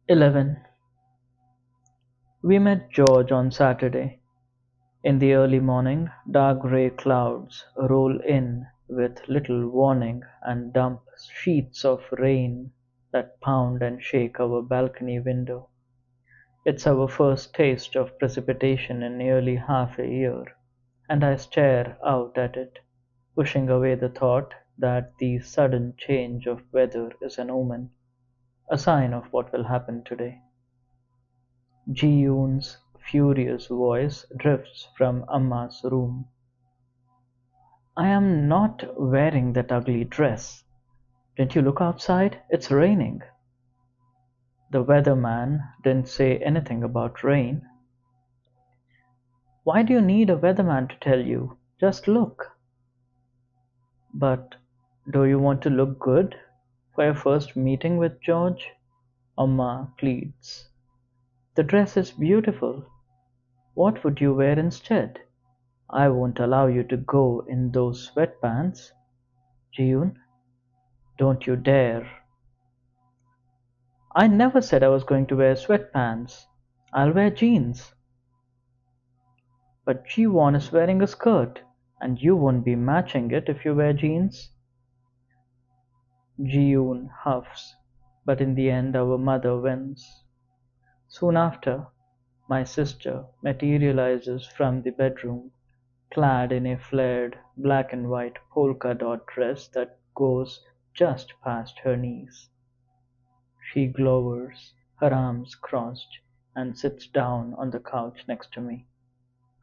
11. We met George on Saturday. In the early morning, dark grey clouds roll in with little warning and dump sheets of rain that pound and shake our balcony window. It's our first taste of precipitation in nearly half a year, and I stare out at it, pushing away the thought that the sudden change of weather is an omen, a sign of what will happen today. Ji-yoon's furious voice drifts from Amma's room. I am not wearing that ugly dress. Didn't you look outside? It's raining. The weatherman didn't say anything about rain. Why do you need a weatherman to tell you? Just look. But do you want to look good for your first meeting with George? Amma pleads. The dress is beautiful. What would you wear instead? I won't allow you to go in those sweatpants. Ji-yoon, don't you dare. I never said I was going to wear sweatpants. I'll wear jeans. But Ji-won is wearing a skirt, and you won't be matching it if you wear jeans. Ji-yoon huffs, but in the end our mother wins. Soon after, my sister materializes from the bedroom, clad in a flared black and white polka dot dress that goes just past her knees. She glowers, her arms crossed, and sits down on the couch next to me.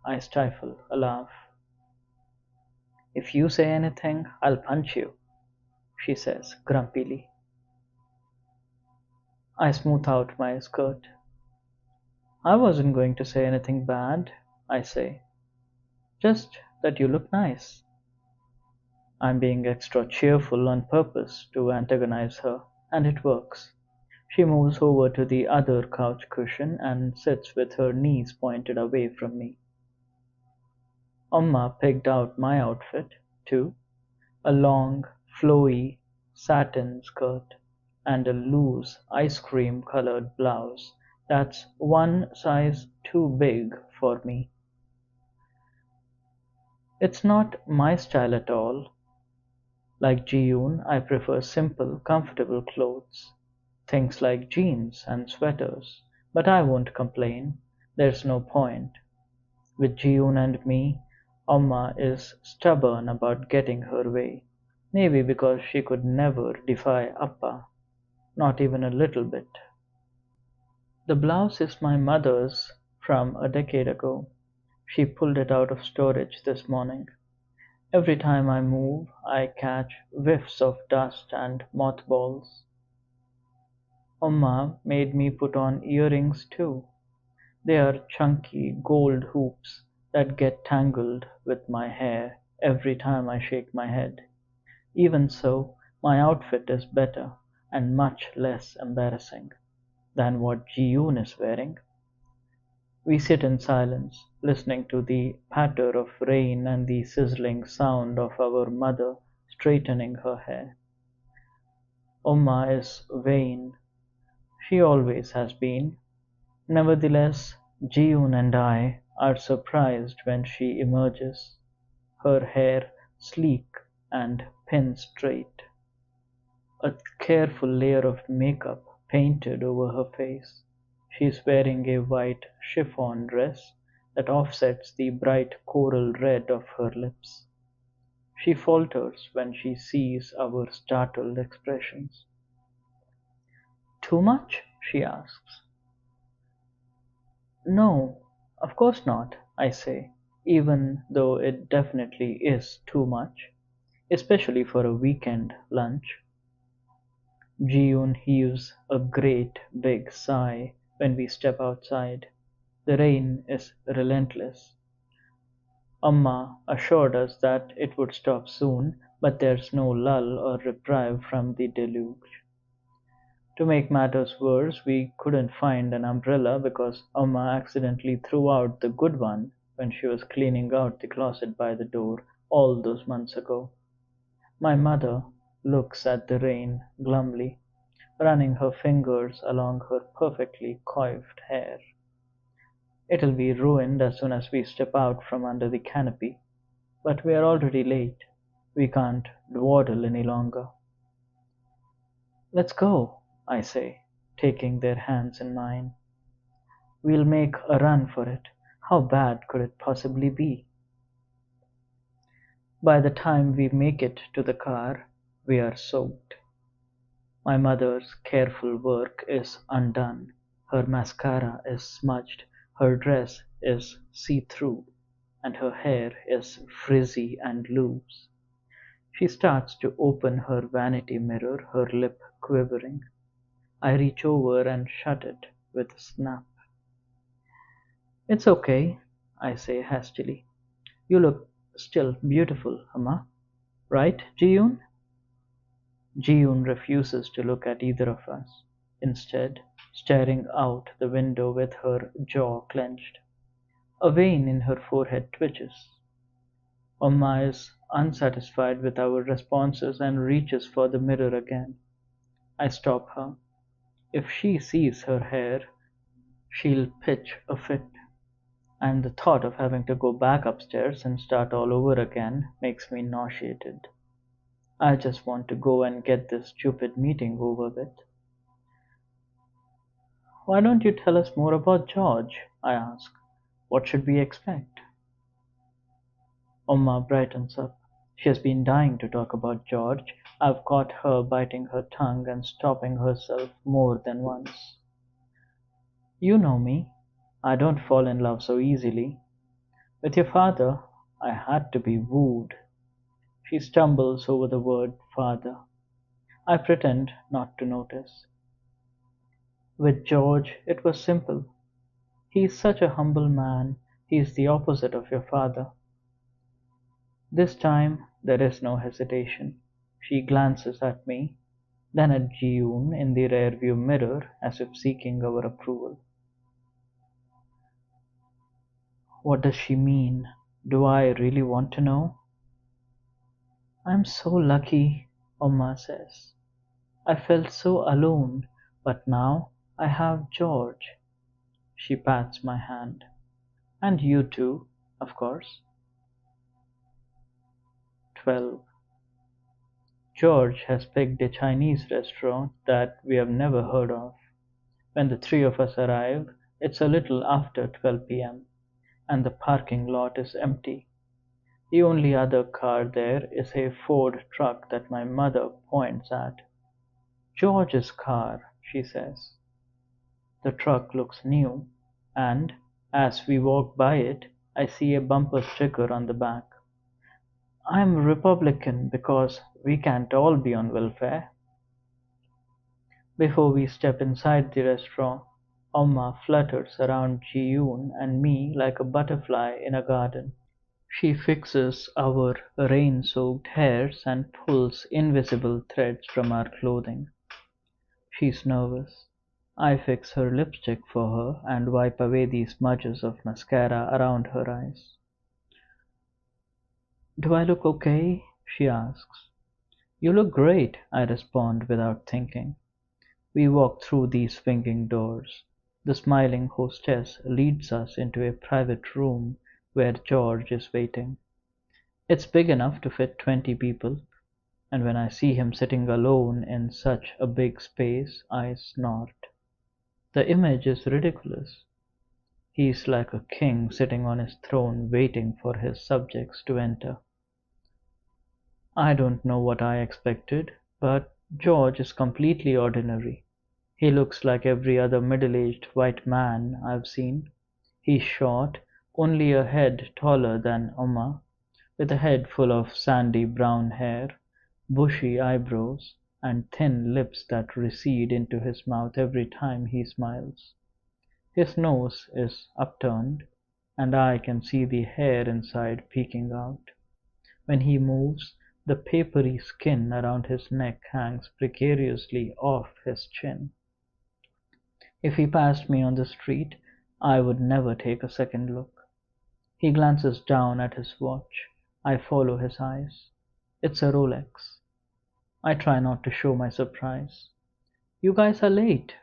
I stifle a laugh. If you say anything, I'll punch you, she says grumpily. I smooth out my skirt. I wasn't going to say anything bad, I say. Just that you look nice. I'm being extra cheerful on purpose to antagonize her, and it works. She moves over to the other couch cushion and sits with her knees pointed away from me. Amma picked out my outfit, too, a long, flowy satin skirt and a loose ice cream colored blouse that's one size too big for me. It's not my style at all. Like Ji-yoon, I prefer simple, comfortable clothes, things like jeans and sweaters, but I won't complain. There's no point. With Ji-yoon and me, Amma is stubborn about getting her way, maybe because she could never defy Appa, not even a little bit. The blouse is my mother's from a decade ago. She pulled it out of storage this morning. Every time I move, I catch whiffs of dust and mothballs. Amma made me put on earrings too. They are chunky gold hoops that get tangled with my hair every time I shake my head. Even so, my outfit is better and much less embarrassing than what Ji-yoon is wearing. We sit in silence, listening to the patter of rain and the sizzling sound of our mother straightening her hair. Oma is vain. She always has been. Nevertheless, Ji-yoon and I are surprised when she emerges, her hair sleek and pin straight, a careful layer of makeup painted over her face. She is wearing a white chiffon dress that offsets the bright coral red of her lips. She falters when she sees our startled expressions. Too much? She asks. No, of course not, I say, even though it definitely is too much, especially for a weekend lunch. Ji-yoon heaves a great big sigh when we step outside. The rain is relentless. Amma assured us that it would stop soon, but there's no lull or reprieve from the deluge. To make matters worse, we couldn't find an umbrella because Amma accidentally threw out the good one when she was cleaning out the closet by the door all those months ago. My mother looks at the rain glumly. running her fingers along her perfectly coiffed hair. It'll be ruined as soon as we step out from under the canopy, but we are already late. We can't dawdle any longer. Let's go, I say, taking their hands in mine. We'll make a run for it. How bad could it possibly be? By the time we make it to the car, we are soaked. My mother's careful work is undone. Her mascara is smudged, her dress is see-through, and her hair is frizzy and loose. She starts to open her vanity mirror, her lip quivering. I reach over and shut it with a snap. It's okay, I say hastily. You look still beautiful, Amma. Right, Jiyun? Jiyun refuses to look at either of us, instead staring out the window with her jaw clenched. A vein in her forehead twitches. Amma is unsatisfied with our responses and reaches for the mirror again. I stop her. If she sees her hair, she'll pitch a fit, and the thought of having to go back upstairs and start all over again makes me nauseated. I just want to go and get this stupid meeting over with. Why don't you tell us more about George? I ask. What should we expect? Oma brightens up. She has been dying to talk about George. I've caught her biting her tongue and stopping herself more than once. You know me. I don't fall in love so easily. With your father, I had to be wooed. She stumbles over the word father. I pretend not to notice. With George, it was simple. He's such a humble man. He's the opposite of your father. This time there is no hesitation. She glances at me, then at Jiyun in the rearview mirror as if seeking our approval. What does she mean? Do I really want to know? I'm so lucky, Oma says. I felt so alone, but now I have George. She pats my hand. And you too, of course. 12. George has picked a Chinese restaurant that we have never heard of. When the three of us arrive, it's a little after 12 p.m., and the parking lot is empty. The only other car there is a Ford truck that my mother points at. George's car, she says. The truck looks new, and as we walk by it, I see a bumper sticker on the back. I'm Republican because we can't all be on welfare. Before we step inside the restaurant, Amma flutters around Ji-yoon and me like a butterfly in a garden. She fixes our rain-soaked hairs and pulls invisible threads from our clothing. She's nervous. I fix her lipstick for her and wipe away the smudges of mascara around her eyes. Do I look okay? She asks. You look great, I respond without thinking. We walk through these swinging doors. The smiling hostess leads us into a private room where George is waiting. It's big enough to fit 20 people, and when I see him sitting alone in such a big space, I snort. The image is ridiculous. He's like a king sitting on his throne waiting for his subjects to enter. I don't know what I expected, but George is completely ordinary. He looks like every other middle-aged white man I've seen. He's short, only a head taller than Oma, with a head full of sandy brown hair, bushy eyebrows, and thin lips that recede into his mouth every time he smiles. His nose is upturned, and I can see the hair inside peeking out. When he moves, the papery skin around his neck hangs precariously off his chin. If he passed me on the street, I would never take a second look. He glances down at his watch. I follow his eyes. It's a Rolex. I try not to show my surprise. You guys are late.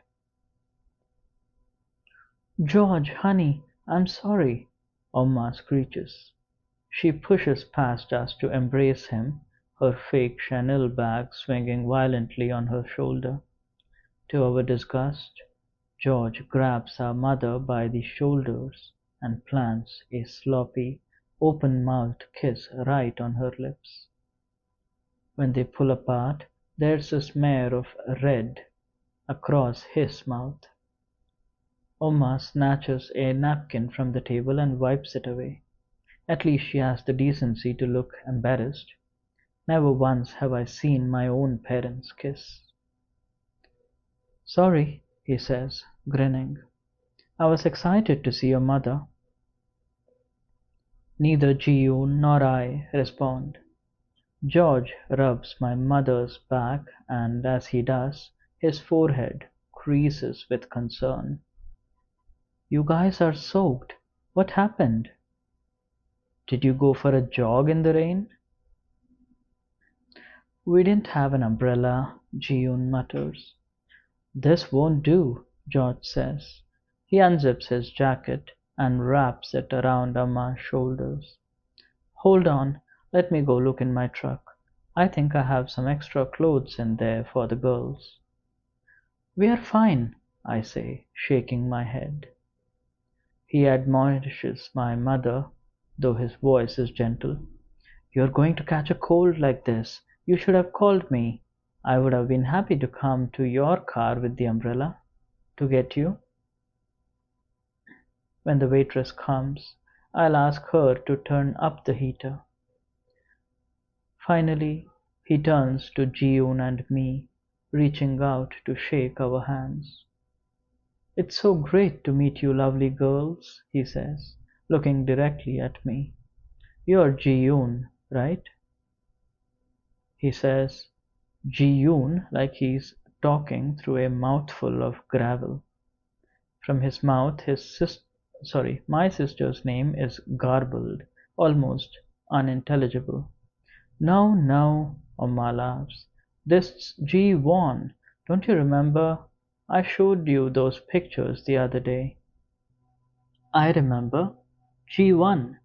George, honey, I'm sorry, Oma screeches. She pushes past us to embrace him, her fake Chanel bag swinging violently on her shoulder. To our disgust, George grabs our mother by the shoulders and plants a sloppy, open-mouthed kiss right on her lips. When they pull apart, there's a smear of red across his mouth. Oma snatches a napkin from the table and wipes it away. At least she has the decency to look embarrassed. Never once have I seen my own parents kiss. Sorry, he says, grinning. I was excited to see your mother. Neither Ji-yoon nor I respond. George rubs my mother's back and as he does, his forehead creases with concern. You guys are soaked. What happened? Did you go for a jog in the rain? We didn't have an umbrella, Ji-yoon mutters. This won't do, George says. He unzips his jacket and wraps it around Amma's shoulders. Hold on, let me go look in my truck. I think I have some extra clothes in there for the girls. We're fine, I say, shaking my head. He admonishes my mother, though his voice is gentle. You're going to catch a cold like this. You should have called me. I would have been happy to come to your car with the umbrella to get you. When the waitress comes, I'll ask her to turn up the heater. Finally, he turns to Ji-yoon and me, reaching out to shake our hands. It's so great to meet you lovely girls, he says, looking directly at me. You're Ji-yoon, right? He says Ji-yoon like he's talking through a mouthful of gravel. From his mouth, my sister's name is garbled, almost unintelligible. No, no, Oma laughs. This Ji-won. Don't you remember? I showed you those pictures the other day. I remember. Ji-won.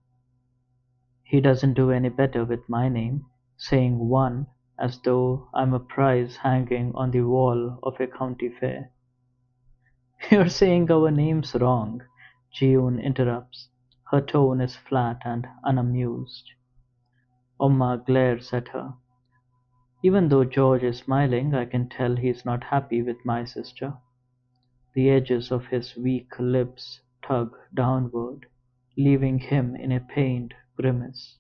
He doesn't do any better with my name, saying one as though I'm a prize hanging on the wall of a county fair. You're saying our names wrong, Ji-yoon interrupts. Her tone is flat and unamused. Oma glares at her. Even though George is smiling, I can tell he's not happy with my sister. The edges of his weak lips tug downward, leaving him in a pained grimace.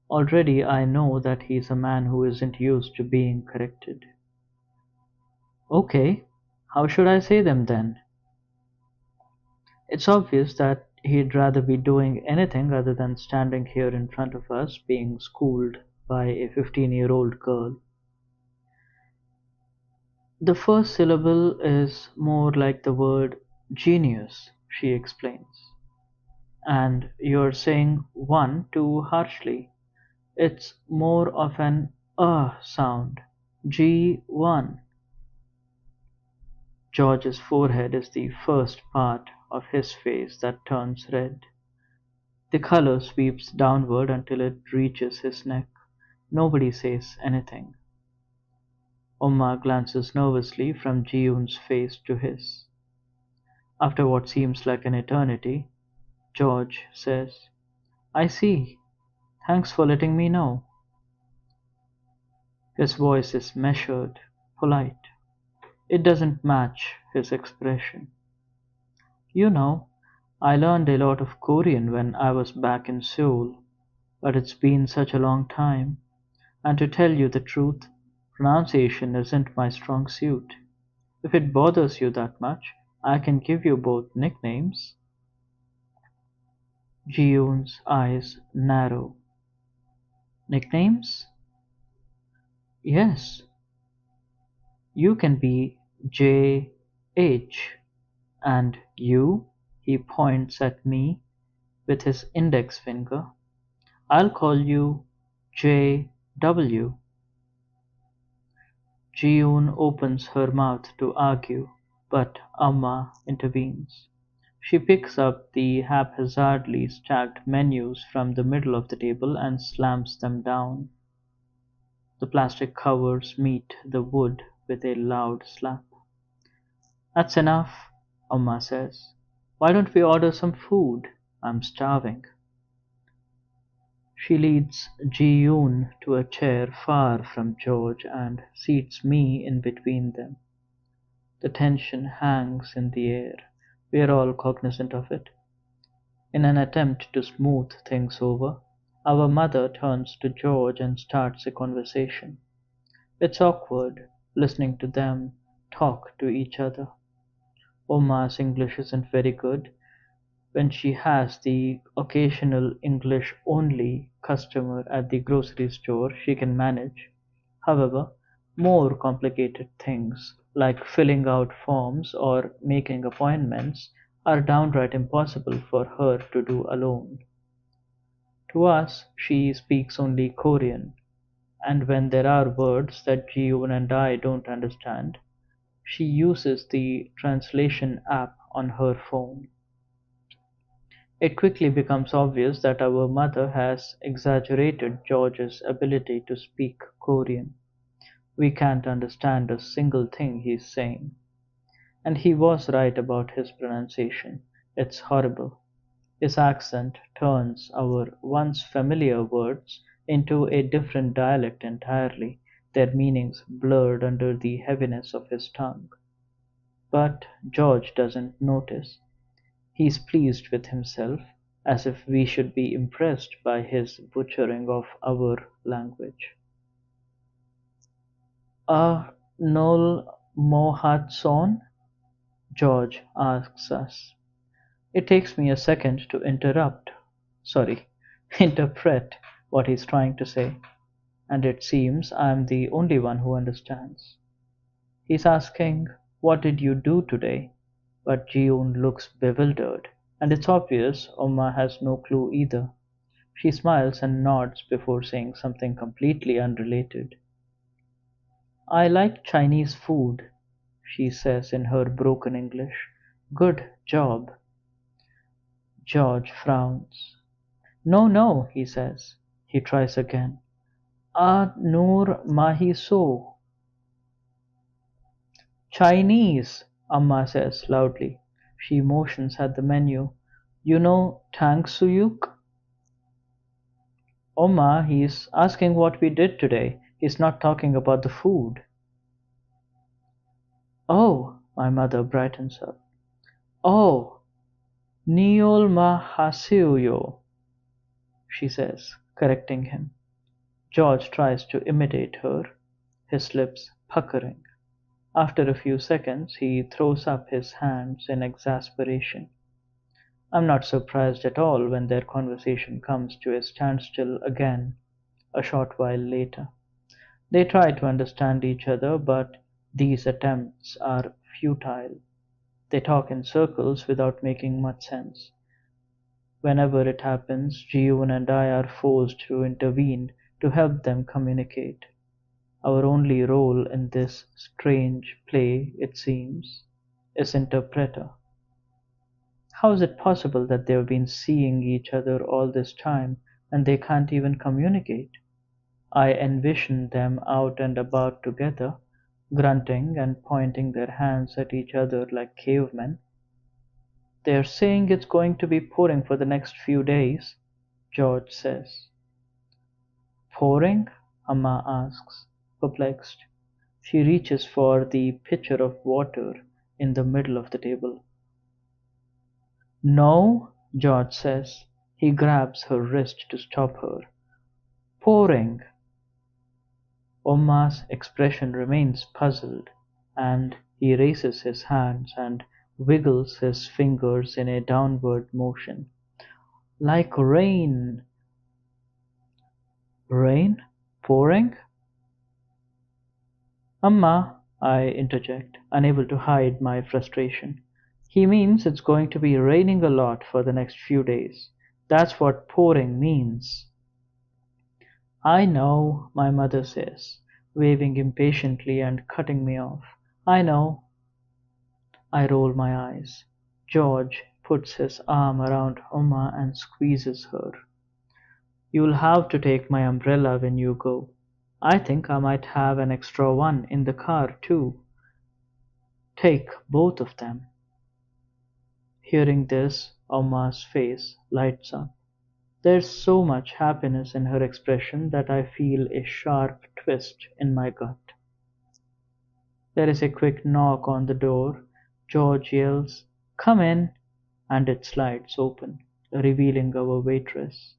Already I know that he's a man who isn't used to being corrected. Okay, how should I say them then? It's obvious that he'd rather be doing anything other than standing here in front of us being schooled by a 15-year-old girl. The first syllable is more like the word genius, she explains. And you're saying one too harshly. It's more of an sound. G1. George's forehead is the first part of his face that turns red. The color sweeps downward until it reaches his neck. Nobody says anything. Oma glances nervously from Ji-yoon's face to his. After what seems like an eternity, George says, I see. Thanks for letting me know. His voice is measured, polite. It doesn't match his expression. You know, I learned a lot of Korean when I was back in Seoul, but it's been such a long time, and to tell you the truth, pronunciation isn't my strong suit. If it bothers you that much, I can give you both nicknames. Ji-yoon's eyes narrow. Nicknames? Yes. You can be J.H. And you, he points at me with his index finger. I'll call you J.W. Jiyun opens her mouth to argue, but Amma intervenes. She picks up the haphazardly stacked menus from the middle of the table and slams them down. The plastic covers meet the wood with a loud slap. "That's enough," Amma says. "Why don't we order some food? I'm starving." She leads Ji-yoon to a chair far from George and seats me in between them. The tension hangs in the air. We are all cognizant of it. In an attempt to smooth things over, our mother turns to George and starts a conversation. It's awkward, listening to them talk to each other. Oma's English isn't very good. When she has the occasional English-only customer at the grocery store, she can manage. However, more complicated things, like filling out forms or making appointments, are downright impossible for her to do alone. To us, she speaks only Korean, and when there are words that Jiyoon and I don't understand, she uses the translation app on her phone. It quickly becomes obvious that our mother has exaggerated George's ability to speak Korean. We can't understand a single thing he's saying. And he was right about his pronunciation. It's horrible. His accent turns our once familiar words into a different dialect entirely, their meanings blurred under the heaviness of his tongue. But George doesn't notice. He's pleased with himself, as if we should be impressed by his butchering of our language. Nol Mohatson? George asks us. It takes me a second to sorry, interpret what he's trying to say, and it seems I'm the only one who understands. He's asking, "What did you do today?" But Jiyoon looks bewildered, and it's obvious Oma has no clue either. She smiles and nods before saying something completely unrelated. "I like Chinese food," she says in her broken English. "Good job." George frowns. "No, no," he says. He tries again. Noor mahi so." "Chinese," Amma says loudly. She motions at the menu. "You know tang suyuk?" "Oma, he's asking what we did today. He's not talking about the food." "Oh," my mother brightens up. "Oh, Neol Mahasiuyo," she says, correcting him. George tries to imitate her, his lips puckering. After a few seconds, he throws up his hands in exasperation. I'm not surprised at all when their conversation comes to a standstill again a short while later. They try to understand each other, but these attempts are futile. They talk in circles without making much sense. Whenever it happens, Jiyun and I are forced to intervene to help them communicate. Our only role in this strange play, it seems, is interpreter. How is it possible that they've been seeing each other all this time and they can't even communicate? I envision them out and about together, grunting and pointing their hands at each other like cavemen. "They're saying it's going to be pouring for the next few days," George says. "Pouring?" Amma asks, perplexed. She reaches for the pitcher of water in the middle of the table. "No," George says. He grabs her wrist to stop her. "Pouring." Omma's expression remains puzzled, and he raises his hands and wiggles his fingers in a downward motion. "Like rain." "Rain? Pouring?" "Amma," I interject, unable to hide my frustration. "He means it's going to be raining a lot for the next few days. That's what pouring means." "I know," my mother says. waving impatiently and cutting me off. I know. I roll my eyes. George puts his arm around Uma and squeezes her. You'll have to take my umbrella when you go. I think I might have an extra one in the car, too. Take both of them. Hearing this, Uma's face lights up. There's so much happiness in her expression that I feel a sharp twist in my gut. There is a quick knock on the door. George yells, "Come in," and it slides open, revealing our waitress,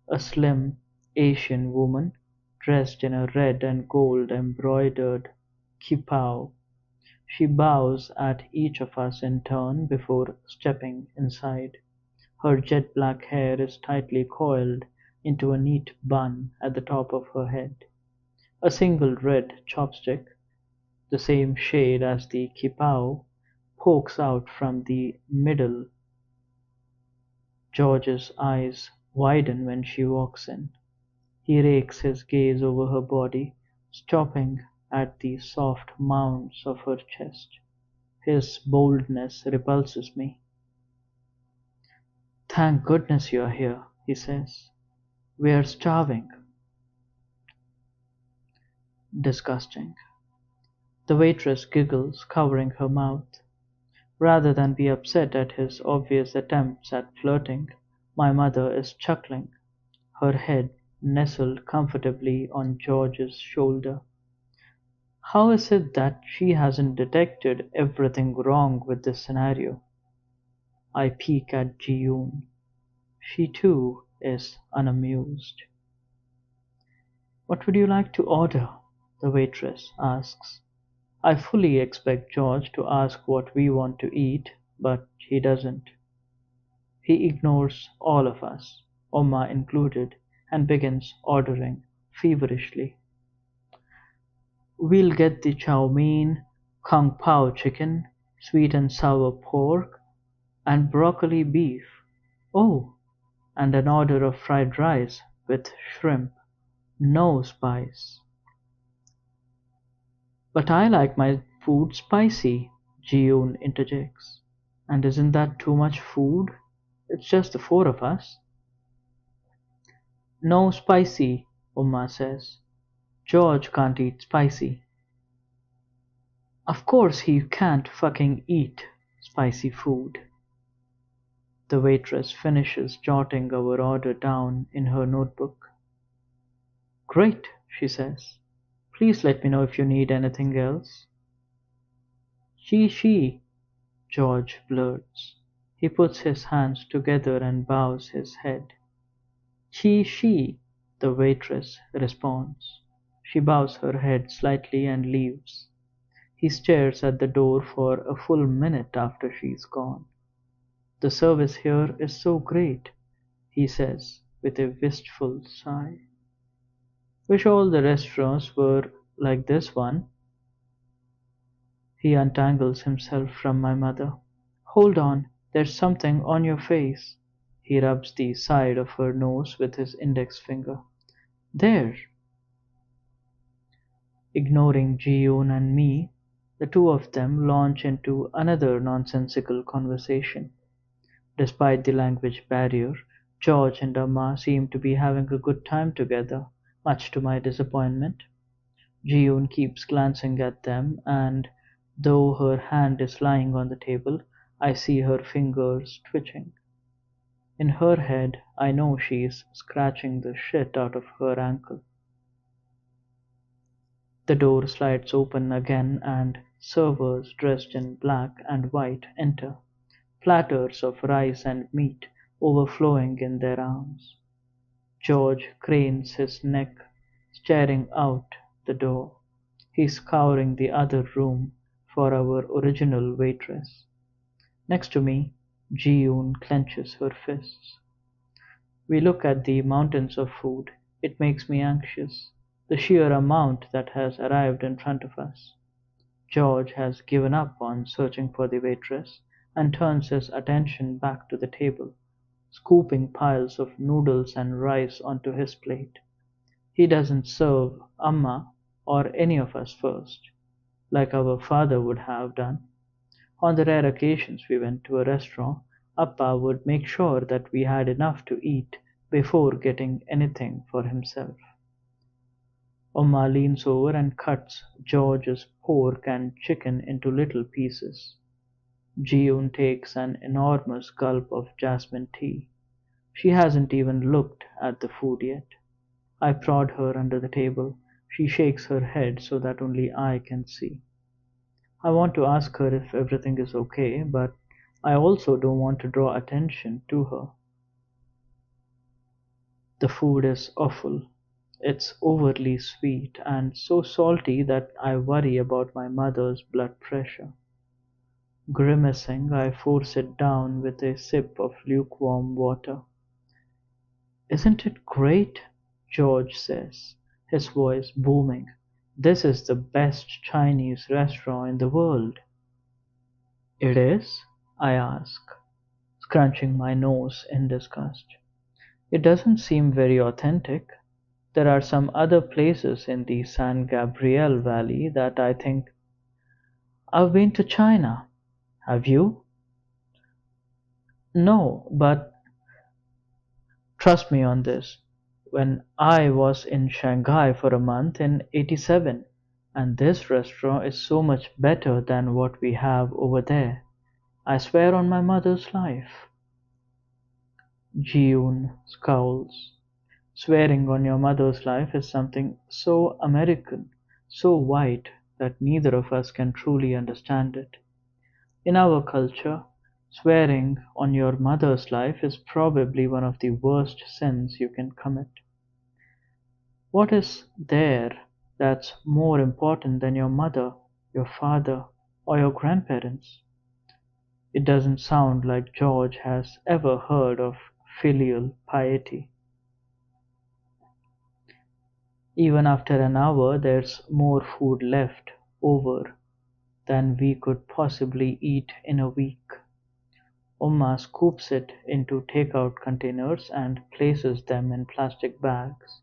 a slim Asian woman dressed in a red and gold embroidered kipao. She bows at each of us in turn before stepping inside. Her jet black hair is tightly coiled into a neat bun at the top of her head. A single red chopstick, the same shade as the kipao, pokes out from the middle. George's eyes widen when she walks in. He rakes his gaze over her body, stopping at the soft mounds of her chest. His boldness repulses me. "Thank goodness you're here," he says. "We're starving." Disgusting. The waitress giggles, covering her mouth. Rather than be upset at his obvious attempts at flirting, my mother is chuckling, her head nestled comfortably on George's shoulder. How is it that she hasn't detected everything wrong with this scenario? I peek at Ji-yoon. She too is unamused. "What would you like to order?" the waitress asks. I fully expect George to ask what we want to eat, but he doesn't. He ignores all of us, Oma included, and begins ordering feverishly. "We'll get the chow mein, kung pao chicken, sweet and sour pork, and broccoli beef. Oh, and an order of fried rice with shrimp. No spice." "But I like my food spicy," Ji-yoon interjects. "And isn't that too much food? It's just the four of us." "No spicy," Uma says. "George can't eat spicy." "Of course he can't fucking eat spicy food." The waitress finishes jotting our order down in her notebook. "Great," she says. "Please let me know if you need anything else." She, George blurts. He puts his hands together and bows his head. She, the waitress responds. She bows her head slightly and leaves. He stares at the door for a full minute after she's gone. "The service here is so great," he says with a wistful sigh. "Wish all the restaurants were like this one." He untangles himself from my mother. "Hold on, there's something on your face." He rubs the side of her nose with his index finger. "There." Ignoring Ji-yoon and me, the two of them launch into another nonsensical conversation. Despite the language barrier, George and Amma seem to be having a good time together, much to my disappointment. Ji-yoon keeps glancing at them, and though her hand is lying on the table, I see her fingers twitching. In her head, I know she's scratching the shit out of her ankle. The door slides open again and servers dressed in black and white enter, platters of rice and meat overflowing in their arms. George cranes his neck, staring out the door. He's scouring the other room for our original waitress. Next to me, Ji-yoon clenches her fists. We look at the mountains of food. It makes me anxious, the sheer amount that has arrived in front of us. George has given up on searching for the waitress and turns his attention back to the table, scooping piles of noodles and rice onto his plate. He doesn't serve Amma. or any of us first, like our father would have done. On the rare occasions we went to a restaurant, Appa would make sure that we had enough to eat before getting anything for himself. Oma leans over and cuts George's pork and chicken into little pieces. Jiyun takes an enormous gulp of jasmine tea. She hasn't even looked at the food yet. I prod her under the table. She shakes her head so that only I can see. I want to ask her if everything is okay, but I also don't want to draw attention to her. The food is awful. It's overly sweet and so salty that I worry about my mother's blood pressure. Grimacing, I force it down with a sip of lukewarm water. "Isn't it great?" George says, his voice booming. "This is the best Chinese restaurant in the world." "It is?" I ask, scrunching my nose in disgust. "It doesn't seem very authentic. There are some other places in the San Gabriel Valley that I think." "I've been to China. Have you?" "No, but trust me on this. When I was in Shanghai for a month in '87, and this restaurant is so much better than what we have over there. I swear on my mother's life." Jiyun scowls. Swearing on your mother's life is something so American, so white, that neither of us can truly understand it. In our culture, swearing on your mother's life is probably one of the worst sins you can commit. What is there that's more important than your mother, your father, or your grandparents? It doesn't sound like George has ever heard of filial piety. Even after an hour, there's more food left over than we could possibly eat in a week. Oma scoops it into takeout containers and places them in plastic bags,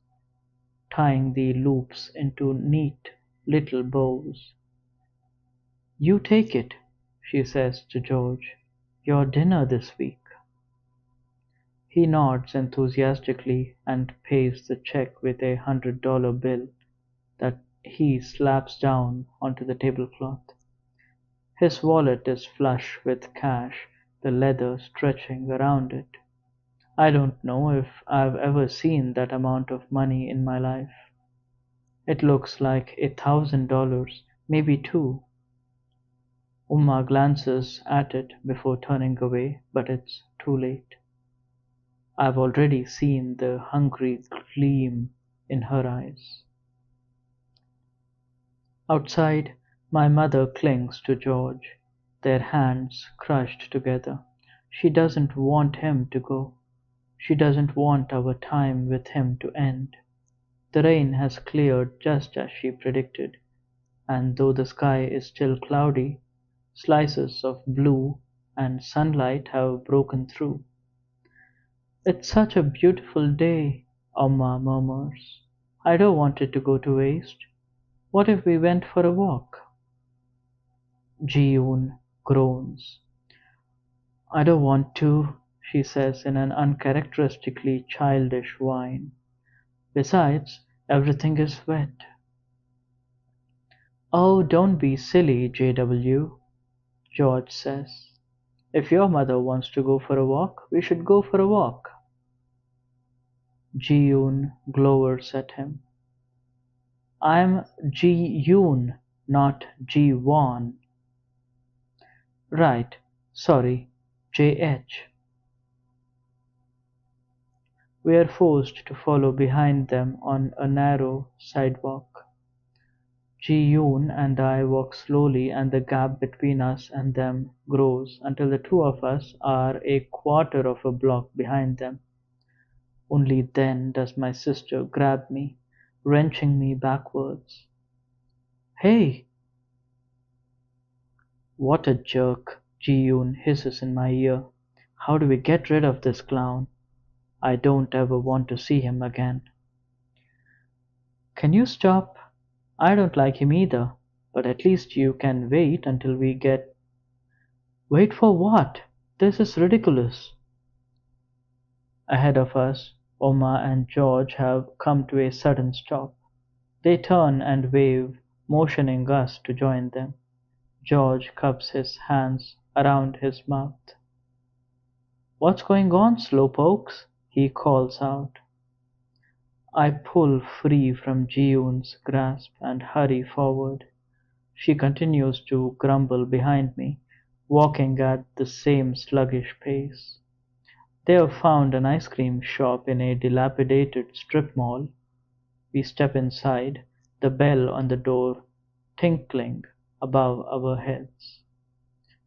tying the loops into neat little bows. "You take it," she says to George. "Your dinner this week." He nods enthusiastically and pays the check with a $100 bill that he slaps down onto the tablecloth. His wallet is flush with cash, the leather stretching around it. I don't know if I've ever seen that amount of money in my life. It looks like $1,000, maybe two. Uma glances at it before turning away, but it's too late. I've already seen the hungry gleam in her eyes. Outside, my mother clings to George, their hands crushed together. She doesn't want him to go. She doesn't want our time with him to end. The rain has cleared just as she predicted, and though the sky is still cloudy, slices of blue and sunlight have broken through. "It's such a beautiful day," Amma murmurs. "I don't want it to go to waste. What if we went for a walk?" Ji-yoon groans. "I don't want to," she says in an uncharacteristically childish whine. "Besides, everything is wet." "Oh, don't be silly, JW," George says. "If your mother wants to go for a walk, we should go for a walk." Ji-yoon glowers at him. "I'm Ji-yoon, not Ji-won." "Right, sorry, JH." We are forced to follow behind them on a narrow sidewalk. Ji-yoon and I walk slowly and the gap between us and them grows until the two of us are a quarter of a block behind them. Only then does my sister grab me, wrenching me backwards. "Hey!" "What a jerk!" Ji-yoon hisses in my ear. "How do we get rid of this clown? I don't ever want to see him again." "Can you stop?" I don't like him either, but at least you can wait until we get. Wait for what? This is ridiculous. Ahead of us, Oma and George have come to a sudden stop. They turn and wave, motioning us to join them. George cups his hands around his mouth. What's going on, slowpokes? He calls out. I pull free from Ji-yoon's grasp and hurry forward. She continues to grumble behind me, walking at the same sluggish pace. They have found an ice cream shop in a dilapidated strip mall. We step inside, the bell on the door tinkling above our heads.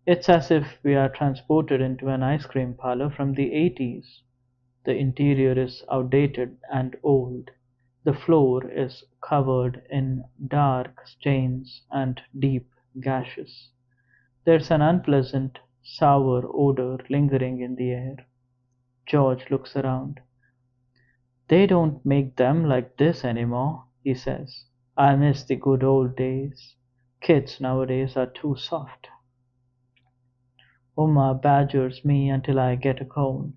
It's as if we are transported into an ice cream parlor from the 80s. The interior is outdated and old. The floor is covered in dark stains and deep gashes. There's an unpleasant, sour odor lingering in the air. George looks around. They don't make them like this anymore, he says. I miss the good old days. Kids nowadays are too soft. Oma badgers me until I get a cone.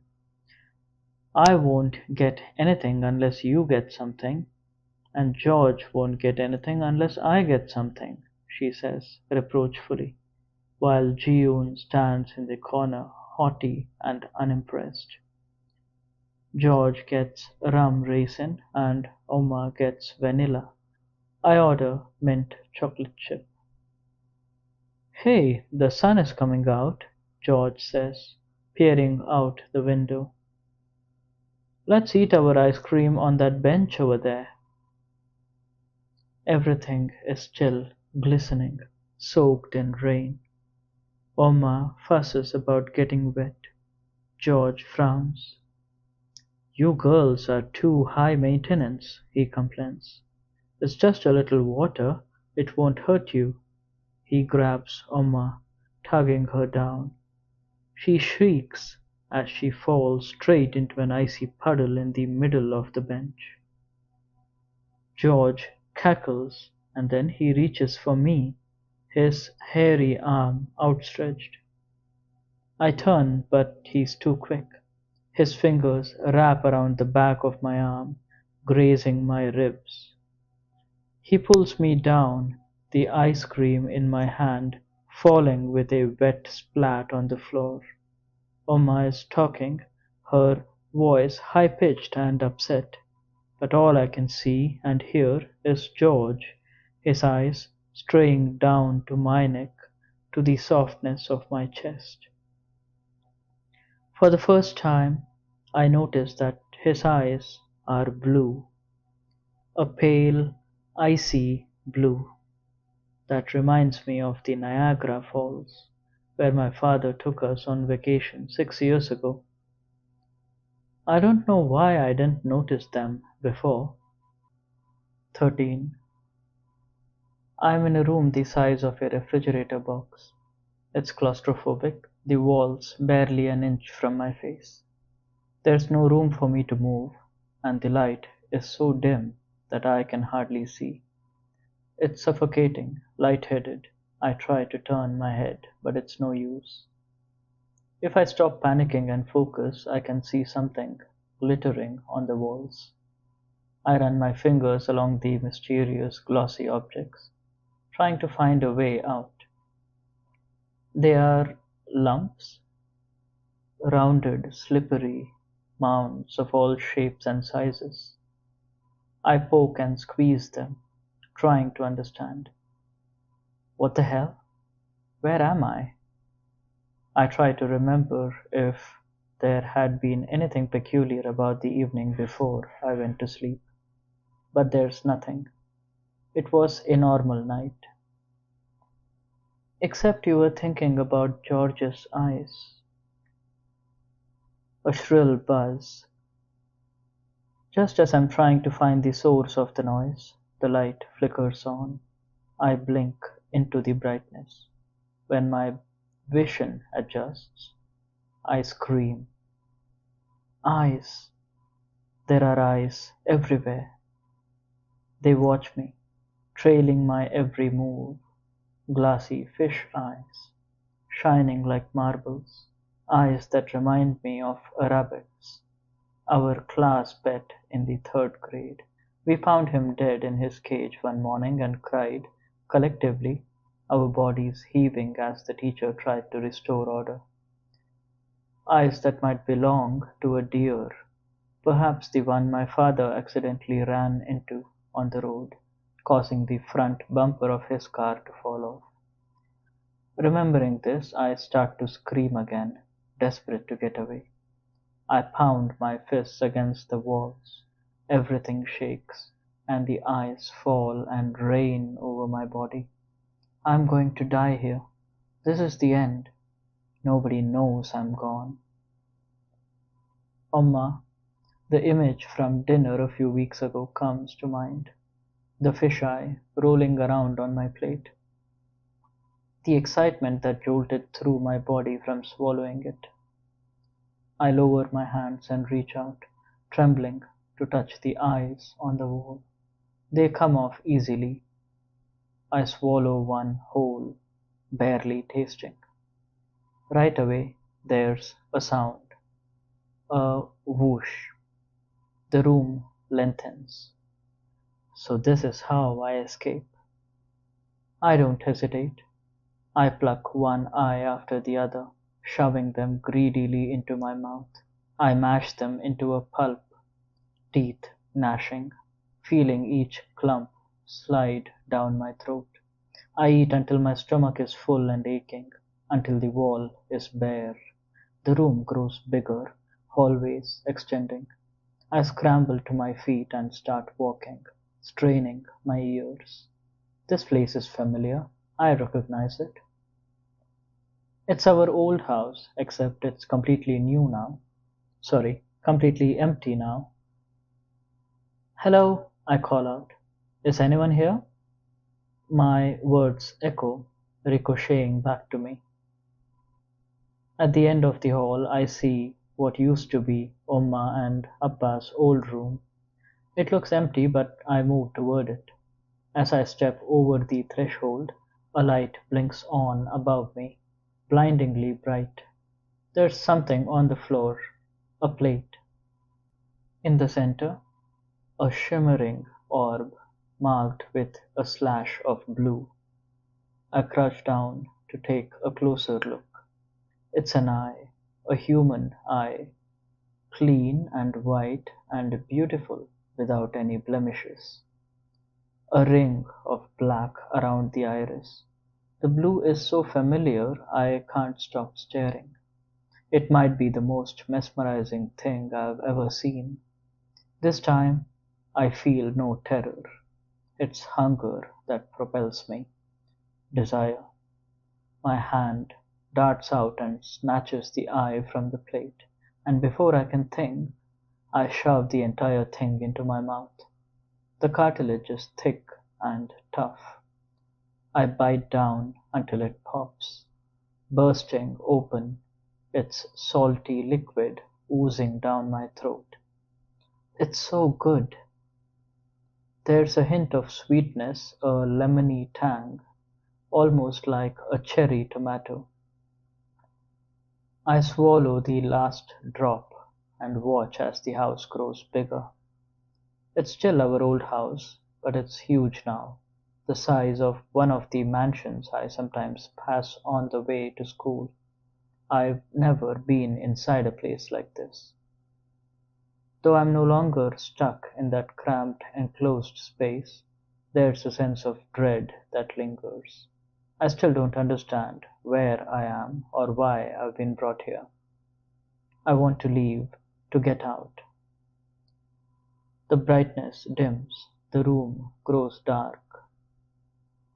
I won't get anything unless you get something, and George won't get anything unless I get something, she says reproachfully, while Ji-yoon stands in the corner haughty and unimpressed. George gets rum raisin and Oma gets vanilla. I order mint chocolate chip. Hey, the sun is coming out, George says, peering out the window. Let's eat our ice cream on that bench over there. Everything is still, glistening, soaked in rain. Oma fusses about getting wet. George frowns. You girls are too high maintenance, he complains. It's just a little water, it won't hurt you. He grabs Oma, tugging her down. She shrieks as she falls straight into an icy puddle in the middle of the bench. George cackles and then he reaches for me, his hairy arm outstretched. I turn, but he's too quick. His fingers wrap around the back of my arm, grazing my ribs. He pulls me down, the ice cream in my hand falling with a wet splat on the floor. Oma is talking, her voice high-pitched and upset, but all I can see and hear is George, his eyes straying down to my neck, to the softness of my chest. For the first time, I notice that his eyes are blue, a pale, icy blue that reminds me of the Niagara Falls, where my father took us on vacation 6 years ago. I don't know why I didn't notice them before. 13. I'm in a room the size of a refrigerator box. It's claustrophobic, the walls barely an inch from my face. There's no room for me to move, and the light is so dim that I can hardly see. It's suffocating, lightheaded. I try to turn my head, but it's no use. If I stop panicking and focus, I can see something glittering on the walls. I run my fingers along the mysterious glossy objects, trying to find a way out. They are lumps, rounded, slippery mounds of all shapes and sizes. I poke and squeeze them, trying to understand. What the hell? Where am I? I try to remember if there had been anything peculiar about the evening before I went to sleep. But there's nothing. It was a normal night. Except you were thinking about George's eyes. A shrill buzz. Just as I'm trying to find the source of the noise, the light flickers on. I blink into the brightness. When my vision adjusts, I scream. Eyes! There are eyes everywhere. They watch me, trailing my every move, glassy fish eyes, shining like marbles, eyes that remind me of a rabbit's, our class pet in the third grade. We found him dead in his cage one morning and cried collectively, our bodies heaving as the teacher tried to restore order. Eyes that might belong to a deer, perhaps the one my father accidentally ran into on the road, causing the front bumper of his car to fall off. Remembering this, I start to scream again, desperate to get away. I pound my fists against the walls. Everything shakes, and the ice fall and rain over my body. I'm going to die here. This is the end. Nobody knows I'm gone. Amma, the image from dinner a few weeks ago comes to mind. The fisheye rolling around on my plate. The excitement that jolted through my body from swallowing it. I lower my hands and reach out, trembling, to touch the eyes on the wall. They come off easily. I swallow one whole, barely tasting. Right away, there's a sound. A whoosh. The room lengthens. So this is how I escape. I don't hesitate. I pluck one eye after the other, shoving them greedily into my mouth. I mash them into a pulp, teeth gnashing, feeling each clump slide down my throat. I eat until my stomach is full and aching, until the wall is bare. The room grows bigger, hallways extending. I scramble to my feet and start walking, straining my ears. This place is familiar. I recognize it. It's our old house, except it's completely new now. Sorry, completely empty now. Hello, I call out. Is anyone here? My words echo, ricocheting back to me. At the end of the hall, I see what used to be Omma and Appa's old room. It looks empty, but I move toward it. As I step over the threshold, a light blinks on above me, blindingly bright. There's something on the floor, a plate. In the center, a shimmering orb marked with a slash of blue. I crouch down to take a closer look. It's an eye, a human eye, clean and white and beautiful without any blemishes. A ring of black around the iris. The blue is so familiar I can't stop staring. It might be the most mesmerizing thing I've ever seen. This time I feel no terror. It's hunger that propels me, desire. My hand darts out and snatches the eye from the plate, and before I can think, I shove the entire thing into my mouth. The cartilage is thick and tough. I bite down until it pops, bursting open, its salty liquid oozing down my throat. It's so good. There's a hint of sweetness, a lemony tang, almost like a cherry tomato. I swallow the last drop and watch as the house grows bigger. It's still our old house, but it's huge now, the size of one of the mansions I sometimes pass on the way to school. I've never been inside a place like this. Though I'm no longer stuck in that cramped, enclosed space, there's a sense of dread that lingers. I still don't understand where I am or why I've been brought here. I want to leave, to get out. The brightness dims, the room grows dark.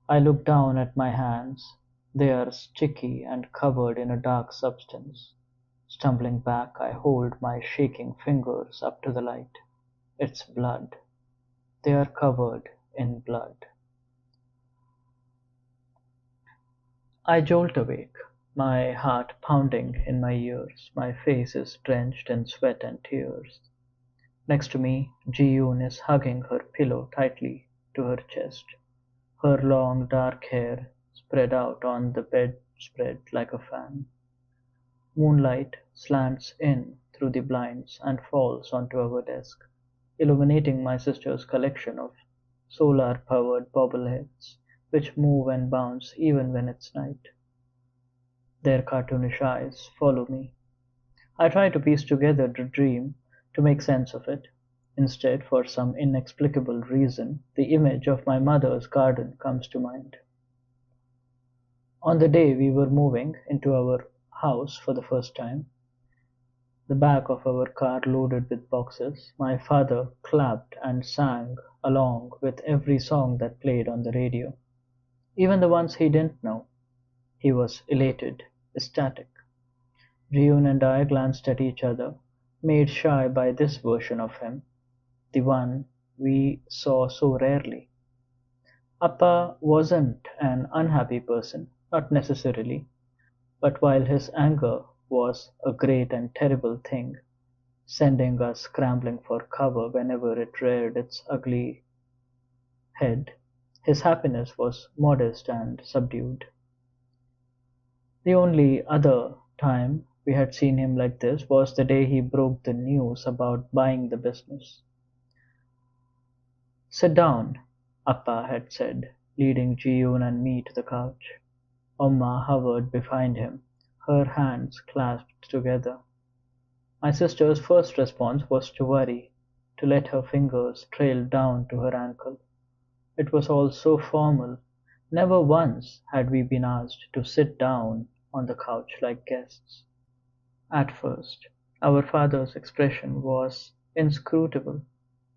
I look down at my hands. They are sticky and covered in a dark substance. Stumbling back, I hold my shaking fingers up to the light. It's blood. They are covered in blood. I jolt awake, my heart pounding in my ears. My face is drenched in sweat and tears. Next to me, Ji-yoon is hugging her pillow tightly to her chest. her long dark hair spread out on the bedspread like a fan. Moonlight slants in through the blinds and falls onto our desk, illuminating my sister's collection of solar-powered bobbleheads, which move and bounce even when it's night. Their cartoonish eyes follow me. I try to piece together the dream, to make sense of it. Instead, for some inexplicable reason, the image of my mother's garden comes to mind. On the day we were moving into our house for the first time, the back of our car loaded with boxes, my father clapped and sang along with every song that played on the radio, even the ones he didn't know. He was elated, ecstatic. June and I glanced at each other, made shy by this version of him, the one we saw so rarely. Appa wasn't an unhappy person, not necessarily, but while his anger was a great and terrible thing, sending us scrambling for cover whenever it reared its ugly head, his happiness was modest and subdued. The only other time we had seen him like this was the day he broke the news about buying the business. "Sit down," Appa had said, leading Ji-yoon and me to the couch. Oma hovered behind him, her hands clasped together. My sister's first response was to worry, to let her fingers trail down to her ankle. It was all so formal. Never once had we been asked to sit down on the couch like guests. At first, our father's expression was inscrutable,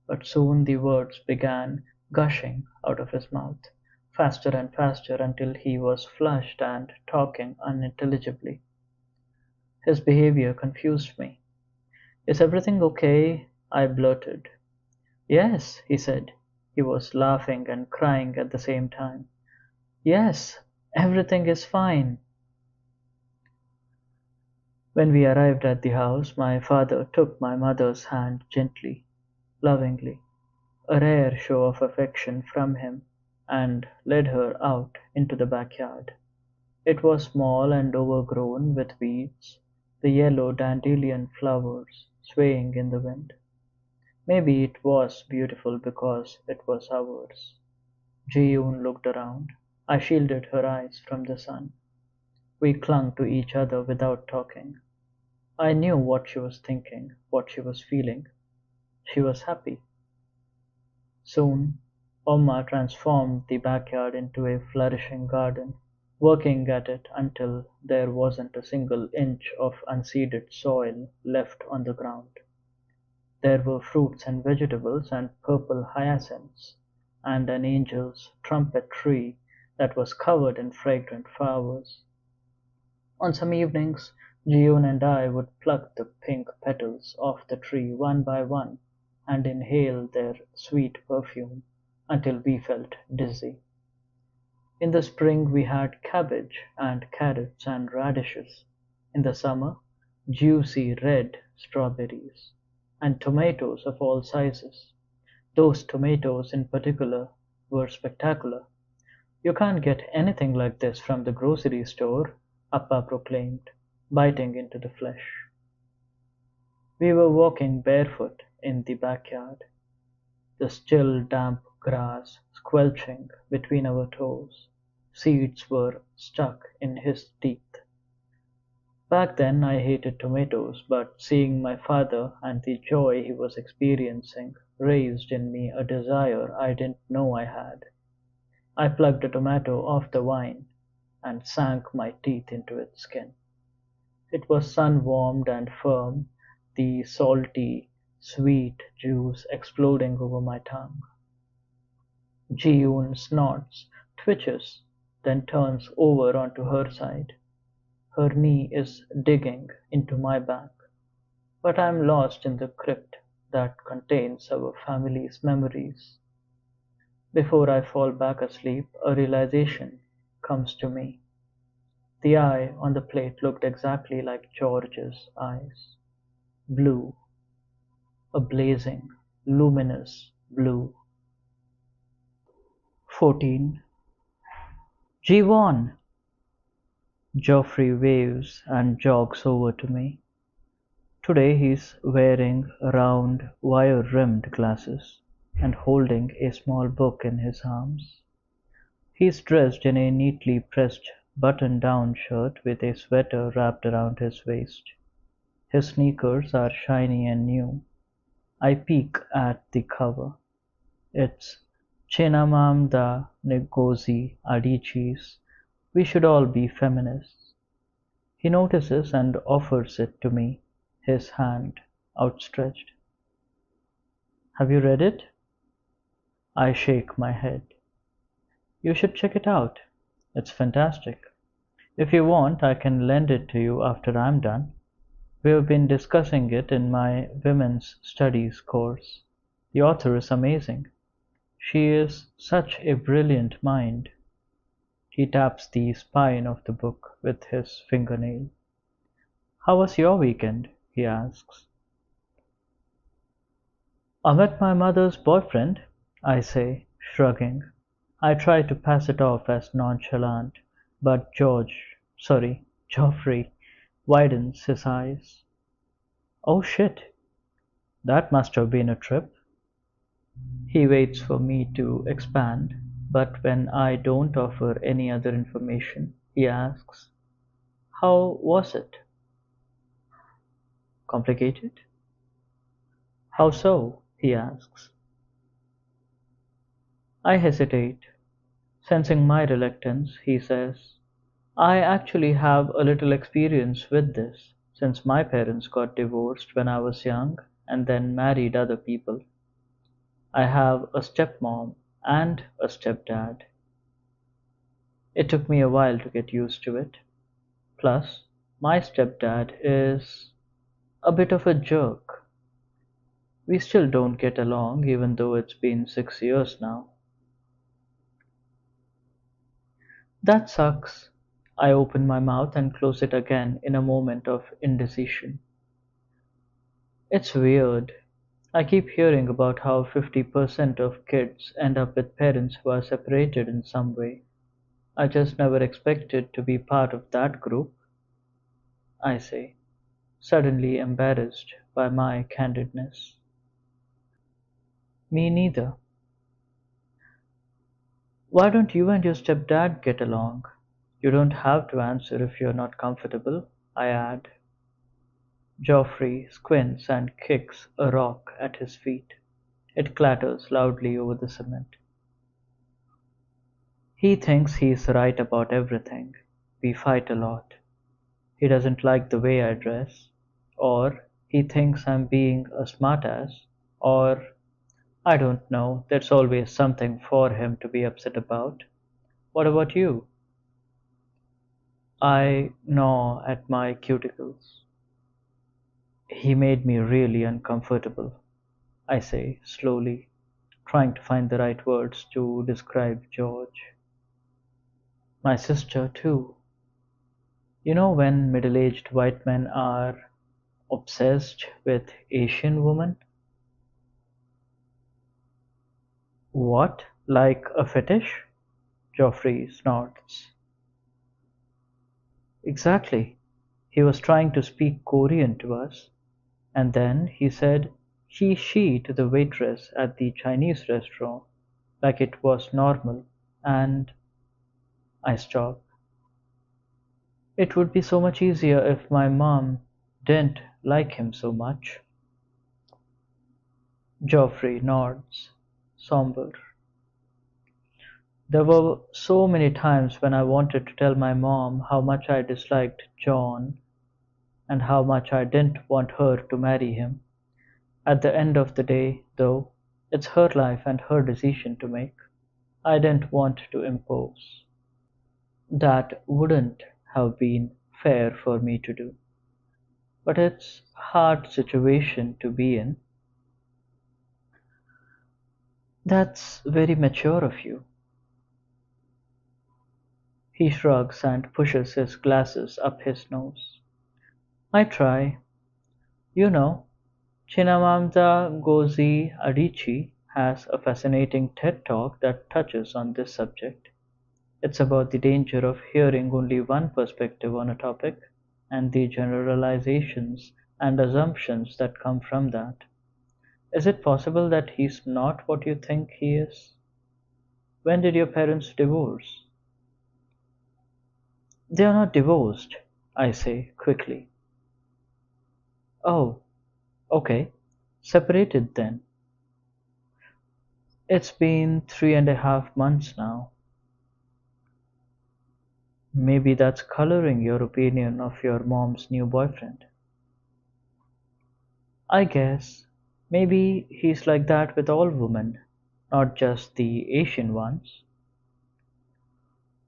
but soon the words began gushing out of his mouth, faster and faster until he was flushed and talking unintelligibly. His behavior confused me. "Is everything okay?" I blurted. "Yes," he said. He was laughing and crying at the same time. "Yes, everything is fine." When we arrived at the house, my father took my mother's hand gently, lovingly, a rare show of affection from him, and led her out into the backyard. It was small and overgrown with weeds, the yellow dandelion flowers swaying in the wind. Maybe it was beautiful because it was ours. Ji-yoon looked around. I shielded her eyes from the sun. We clung to each other without talking. I knew what she was thinking, what she was feeling. She was happy. Soon, Oma transformed the backyard into a flourishing garden, working at it until there wasn't a single inch of unseeded soil left on the ground. There were fruits and vegetables and purple hyacinths, and an angel's trumpet tree that was covered in fragrant flowers. On some evenings, Ji-yoon and I would pluck the pink petals off the tree one by one and inhale their sweet perfume until we felt dizzy. In the spring we had cabbage and carrots and radishes. In the summer, juicy red strawberries, and tomatoes of all sizes. Those tomatoes in particular were spectacular. "You can't get anything like this from the grocery store," Appa proclaimed, biting into the flesh. We were walking barefoot in the backyard, the still damp grass squelching between our toes. Seeds were stuck in his teeth. Back then I hated tomatoes, but seeing my father and the joy he was experiencing raised in me a desire I didn't know I had. I plucked a tomato off the vine and sank my teeth into its skin. It was sun-warmed and firm, the salty, sweet juice exploding over my tongue. Ji-yoon snorts, twitches, then turns over onto her side. Her knee is digging into my back, but I am lost in the crypt that contains our family's memories. Before I fall back asleep, a realization comes to me. The eye on the plate looked exactly like George's eyes. Blue, a blazing, luminous blue. 14. G1! Geoffrey waves and jogs over to me. Today he's wearing round, wire-rimmed glasses and holding a small book in his arms. He's dressed in a neatly pressed button-down shirt with a sweater wrapped around his waist. His sneakers are shiny and new. I peek at the cover. It's Chinamamda Ngozi Adichie's "We Should All Be Feminists". He notices and offers it to me, his hand outstretched. Have you read it? I shake my head. You should check it out. It's fantastic. If you want, I can lend it to you after I'm done. We've been discussing it in my women's studies course. The author is amazing. She is such a brilliant mind. He taps the spine of the book with his fingernail. How was your weekend? He asks. I met my mother's boyfriend, I say, shrugging. I try to pass it off as nonchalant, but Geoffrey widens his eyes. Oh shit, that must have been a trip. He waits for me to expand, but when I don't offer any other information, he asks, how was it? Complicated? How so? He asks. I hesitate. Sensing my reluctance, he says, I actually have a little experience with this, since my parents got divorced when I was young and then married other people. I have a stepmom and a stepdad. It took me a while to get used to it. Plus, my stepdad is a bit of a jerk. We still don't get along even though it's been 6 years now. That sucks. I open my mouth and close it again in a moment of indecision. It's weird. I keep hearing about how 50% of kids end up with parents who are separated in some way. I just never expected to be part of that group, I say, suddenly embarrassed by my candidness. Me neither. Why don't you and your stepdad get along? You don't have to answer if you're not comfortable, I add. Geoffrey squints and kicks a rock at his feet. It clatters loudly over the cement. He thinks he's right about everything. We fight a lot. He doesn't like the way I dress, or he thinks I'm being a smartass, or I don't know, there's always something for him to be upset about. What about you? I gnaw at my cuticles. He made me really uncomfortable, I say slowly, trying to find the right words to describe George. My sister, too. You know when middle-aged white men are obsessed with Asian women? What? Like a fetish? Geoffrey snorts. Exactly. He was trying to speak Korean to us, and then he said she to the waitress at the Chinese restaurant, like it was normal, and I stop. It would be so much easier if my mom didn't like him so much. Geoffrey nods, somber. There were so many times when I wanted to tell my mom how much I disliked John and how much I didn't want her to marry him. At the end of the day, though, it's her life and her decision to make. I didn't want to impose. That wouldn't have been fair for me to do. But it's a hard situation to be in. That's very mature of you. He shrugs and pushes his glasses up his nose. I try. You know, Chinamamda Ngozi Adichie has a fascinating TED Talk that touches on this subject. It's about the danger of hearing only one perspective on a topic and the generalizations and assumptions that come from that. Is it possible that he's not what you think he is? When did your parents divorce? They are not divorced, I say quickly. Oh, okay. Separated then. It's been 3.5 months now. Maybe that's coloring your opinion of your mom's new boyfriend. I guess. Maybe he's like that with all women, not just the Asian ones.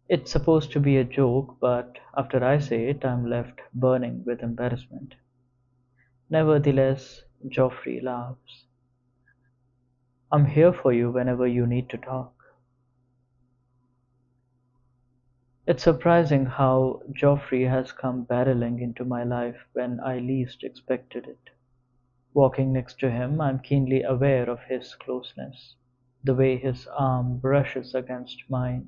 It's supposed to be a joke, but after I say it, I'm left burning with embarrassment. Nevertheless, Geoffrey laughs. I'm here for you whenever you need to talk. It's surprising how Geoffrey has come barreling into my life when I least expected it. Walking next to him, I'm keenly aware of his closeness, the way his arm brushes against mine.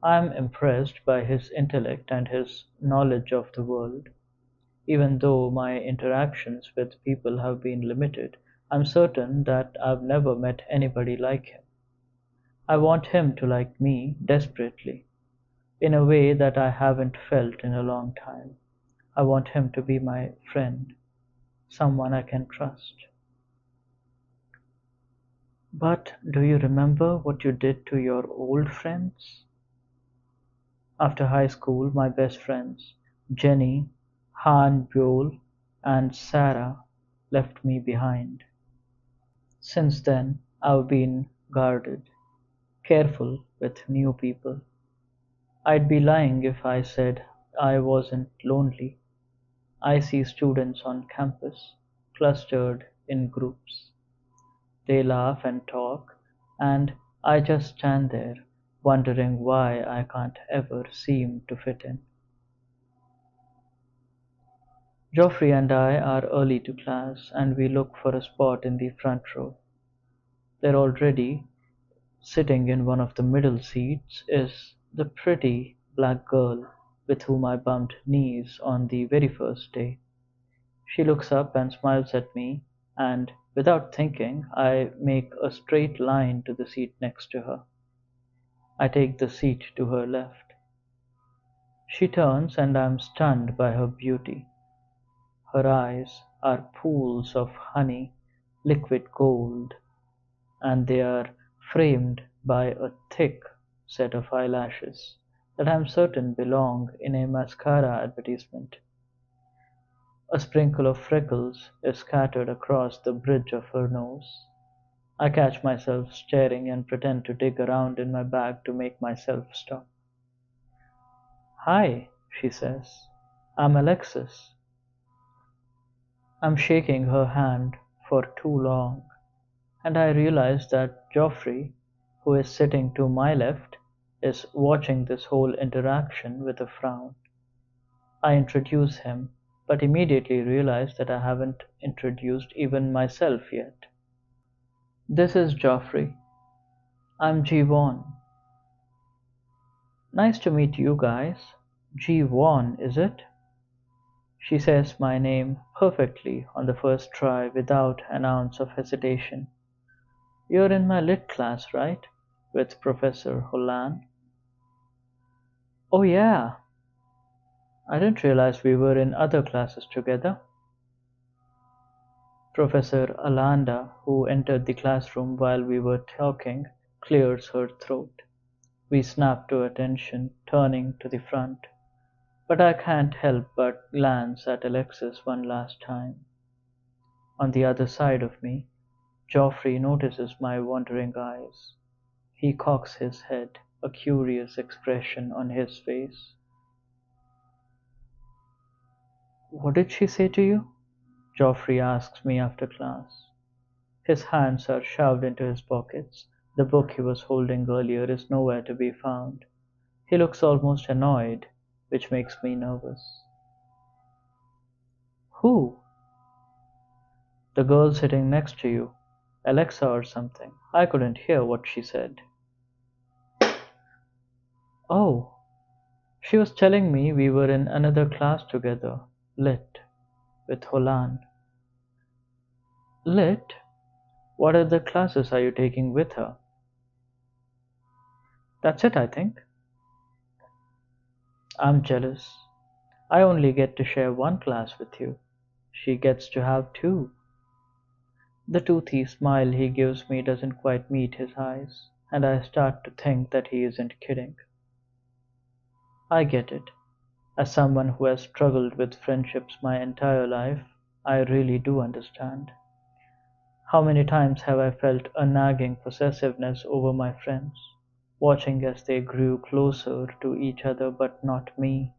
I'm impressed by his intellect and his knowledge of the world. Even though my interactions with people have been limited, I'm certain that I've never met anybody like him. I want him to like me desperately, in a way that I haven't felt in a long time. I want him to be my friend, someone I can trust. But do you remember what you did to your old friends? After high school, my best friends, Jenny, Han Buell, and Sarah, left me behind. Since then, I've been guarded, careful with new people. I'd be lying if I said I wasn't lonely. I see students on campus, clustered in groups. They laugh and talk, and I just stand there, wondering why I can't ever seem to fit in. Geoffrey and I are early to class, and we look for a spot in the front row. There already, sitting in one of the middle seats, is the pretty black girl with whom I bumped knees on the very first day. She looks up and smiles at me, and without thinking, I make a straight line to the seat next to her. I take the seat to her left. She turns, and I'm stunned by her beauty. Her eyes are pools of honey, liquid gold, and they are framed by a thick set of eyelashes that I'm certain belong in a mascara advertisement. A sprinkle of freckles is scattered across the bridge of her nose. I catch myself staring and pretend to dig around in my bag to make myself stop. "Hi," she says. "I'm Alexis." I'm shaking her hand for too long, and I realize that Geoffrey, who is sitting to my left, is watching this whole interaction with a frown. I introduce him, but immediately realize that I haven't introduced even myself yet. "This is Geoffrey. I'm Ji-won." "Nice to meet you guys. Ji-won, is it?" She says my name perfectly on the first try without an ounce of hesitation. "You're in my lit class, right? With Professor Hollan?" "Oh, yeah. I didn't realize we were in other classes together." Professor Alanda, who entered the classroom while we were talking, clears her throat. We snap to attention, turning to the front. But I can't help but glance at Alexis one last time. On the other side of me, Geoffrey notices my wandering eyes. He cocks his head, a curious expression on his face. "What did she say to you?" Geoffrey asks me after class. His hands are shoved into his pockets. The book he was holding earlier is nowhere to be found. He looks almost annoyed, which makes me nervous. "Who?" "The girl sitting next to you. Alexa or something. I couldn't hear what she said." Oh, she was telling me we were in another class together, Lit, with Holan. Lit? What other classes are you taking with her? That's it, I think. I'm jealous. I only get to share one class with you. She gets to have two. The toothy smile he gives me doesn't quite meet his eyes, and I start to think that he isn't kidding. I get it. As someone who has struggled with friendships my entire life, I really do understand. How many times have I felt a nagging possessiveness over my friends, watching as they grew closer to each other but not me?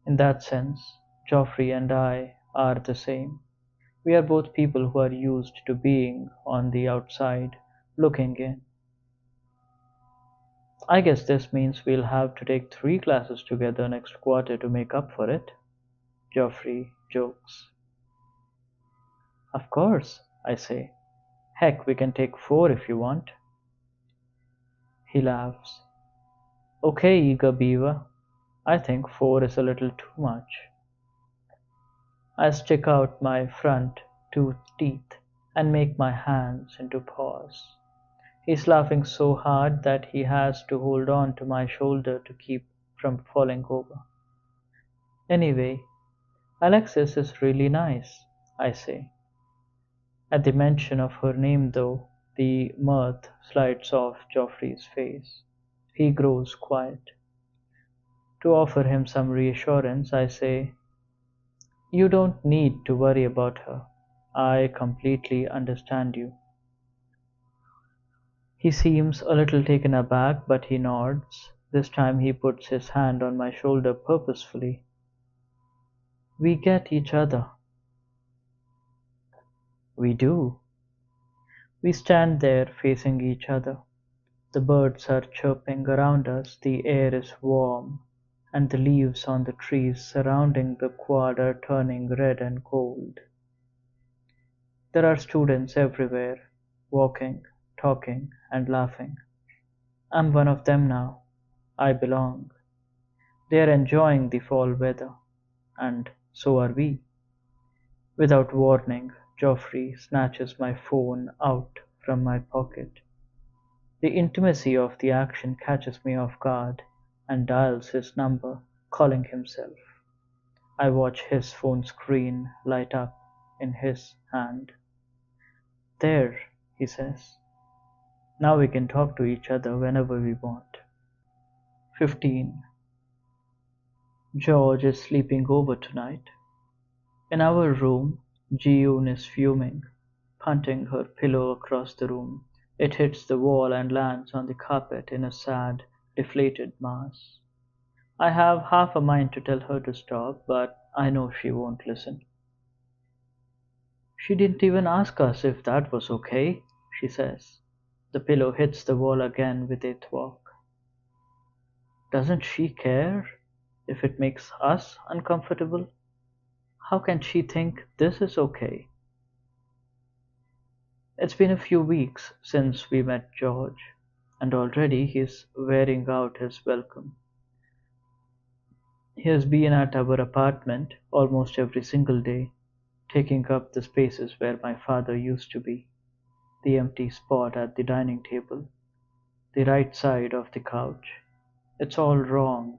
In that sense, Geoffrey and I are the same. We are both people who are used to being on the outside, looking in. I guess this means we'll have to take three classes together next quarter to make up for it, Geoffrey jokes. Of course, I say. Heck, we can take four if you want. He laughs. Okay, eager beaver. I think four is a little too much. I stick out my front two teeth and make my hands into paws. He's laughing so hard that he has to hold on to my shoulder to keep from falling over. Anyway, Alexis is really nice, I say. At the mention of her name, though, the mirth slides off Geoffrey's face. He grows quiet. To offer him some reassurance, I say, "You don't need to worry about her. I completely understand you." He seems a little taken aback, but he nods. This time he puts his hand on my shoulder purposefully. We get each other. We do. We stand there facing each other. The birds are chirping around us, the air is warm, and the leaves on the trees surrounding the quad are turning red and cold. There are students everywhere, walking, talking, and laughing. I'm one of them now. I belong. They are enjoying the fall weather, and so are we. Without warning, Geoffrey snatches my phone out from my pocket. The intimacy of the action catches me off guard, and dials his number, calling himself. I watch his phone screen light up in his hand. There, he says. Now we can talk to each other whenever we want. 15. George is sleeping over tonight. In our room, Jiyun is fuming, punting her pillow across the room. It hits the wall and lands on the carpet in a sad, deflated mass. I have half a mind to tell her to stop, but I know she won't listen. She didn't even ask us if that was okay, she says. The pillow hits the wall again with a thwack. Doesn't she care if it makes us uncomfortable? How can she think this is okay? It's been a few weeks since we met George, and already he's wearing out his welcome. He has been at our apartment almost every single day, taking up the spaces where my father used to be, the empty spot at the dining table, the right side of the couch. It's all wrong,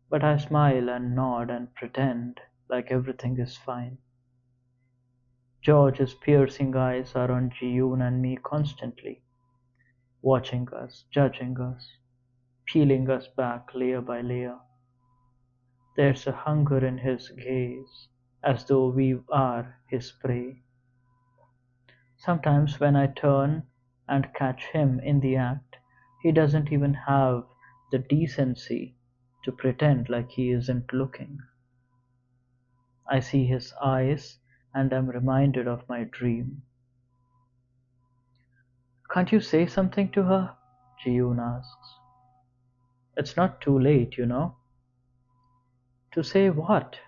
but I smile and nod and pretend like everything is fine. George's piercing eyes are on Jiyun and me constantly, watching us, judging us, peeling us back layer by layer. There's a hunger in his gaze, as though we are his prey. Sometimes when I turn and catch him in the act, he doesn't even have the decency to pretend like he isn't looking. I see his eyes and am reminded of my dream. Can't you say something to her? Jiyun asks. It's not too late, you know. To say what?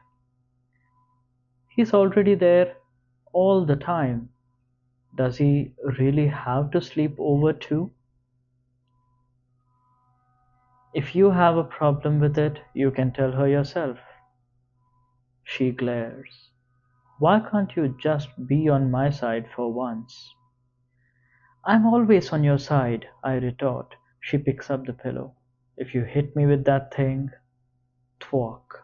He's already there all the time. Does he really have to sleep over too? If you have a problem with it, you can tell her yourself. She glares. Why can't you just be on my side for once? I'm always on your side, I retort. She picks up the pillow. If you hit me with that thing, thwack.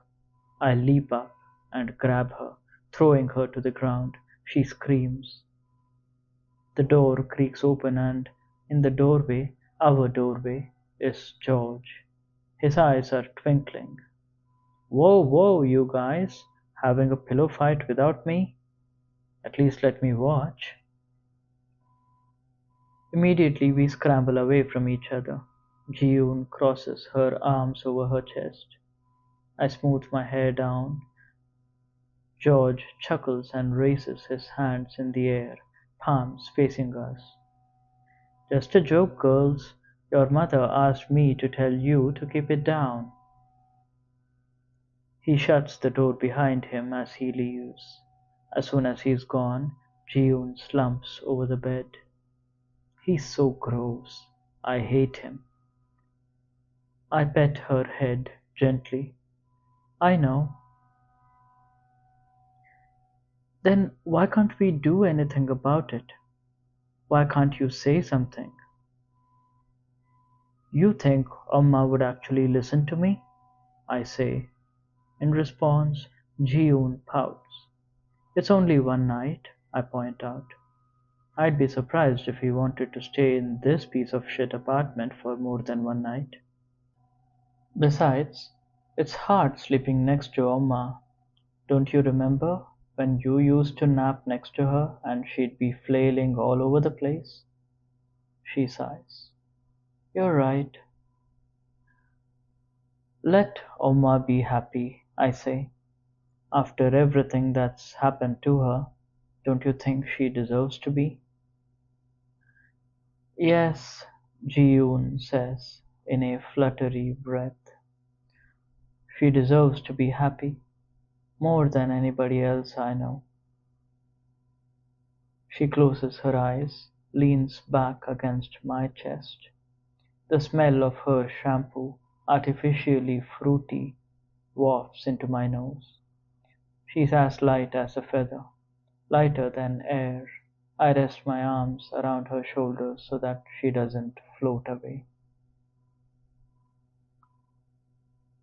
I leap up and grab her, throwing her to the ground. She screams. The door creaks open and in the doorway, our doorway, is George. His eyes are twinkling. Whoa, whoa, you guys! Having a pillow fight without me? At least let me watch. Immediately we scramble away from each other. Jiyun crosses her arms over her chest. I smooth my hair down. George chuckles and raises his hands in the air, palms facing us. Just a joke, girls. Your mother asked me to tell you to keep it down. He shuts the door behind him as he leaves. As soon as he's gone, Jiyun slumps over the bed. He's so gross. I hate him. I pet her head gently. I know. Then why can't we do anything about it? Why can't you say something? You think Amma would actually listen to me? I say. In response, Jiyun pouts. It's only one night, I point out. I'd be surprised if he wanted to stay in this piece of shit apartment for more than one night. Besides, it's hard sleeping next to Amma. Don't you remember when you used to nap next to her and she'd be flailing all over the place? She sighs. You're right. Let Oma be happy, I say. After everything that's happened to her, don't you think she deserves to be? Yes, Ji-yoon says in a fluttery breath. She deserves to be happy, more than anybody else I know. She closes her eyes, leans back against my chest. The smell of her shampoo, artificially fruity, wafts into my nose. She's as light as a feather, lighter than air. I rest my arms around her shoulders so that she doesn't float away.